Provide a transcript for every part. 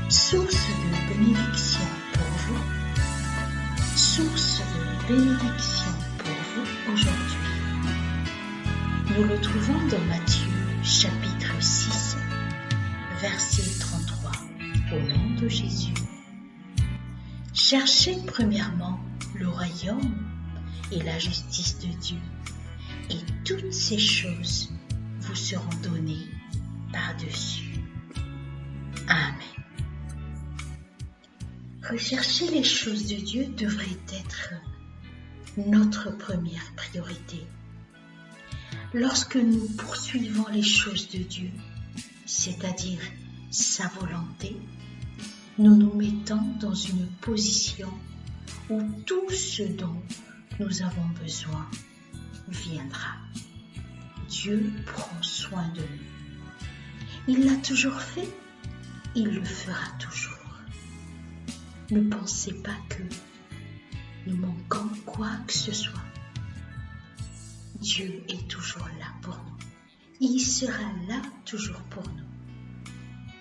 source de bénédiction pour vous, source de bénédiction pour vous aujourd'hui. Nous le trouvons dans Matthieu chapitre 6, verset 33, au nom de Jésus. Cherchez premièrement le royaume et la justice de Dieu, et toutes ces choses vous seront données par-dessus. Amen. Rechercher les choses de Dieu devrait être notre première priorité. Lorsque nous poursuivons les choses de Dieu, c'est-à-dire sa volonté, nous nous mettons dans une position où tout ce dont nous avons besoin viendra. Dieu prend soin de nous. Il l'a toujours fait, il le fera toujours. Ne pensez pas que nous manquons quoi que ce soit. Dieu est toujours là pour nous. Il sera là toujours pour nous.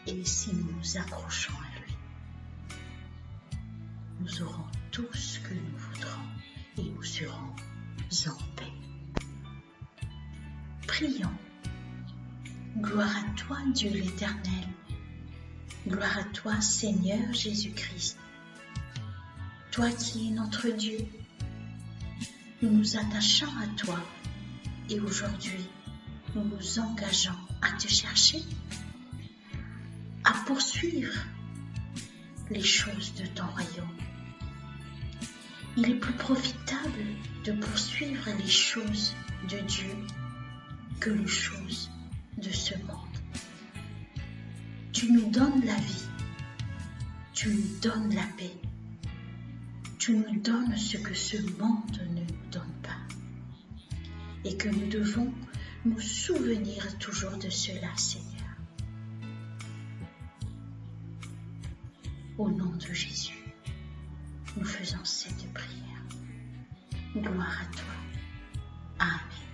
Et si nous nous accrochons à lui, nous aurons tout ce que nous voudrons et nous serons en paix. Prions. Gloire à toi, Dieu l'Éternel. Gloire à toi, Seigneur Jésus-Christ. Toi qui es notre Dieu, nous nous attachons à toi et aujourd'hui, nous nous engageons à te chercher, à poursuivre les choses de ton royaume. Il est plus profitable de poursuivre les choses de Dieu que les choses de ce monde. Tu nous donnes la vie, tu nous donnes la paix, tu nous donnes ce que ce monde ne nous donne pas et que nous devons nous souvenir toujours de cela, Seigneur. Au nom de Jésus, nous faisons cette prière. Gloire à toi. Amen.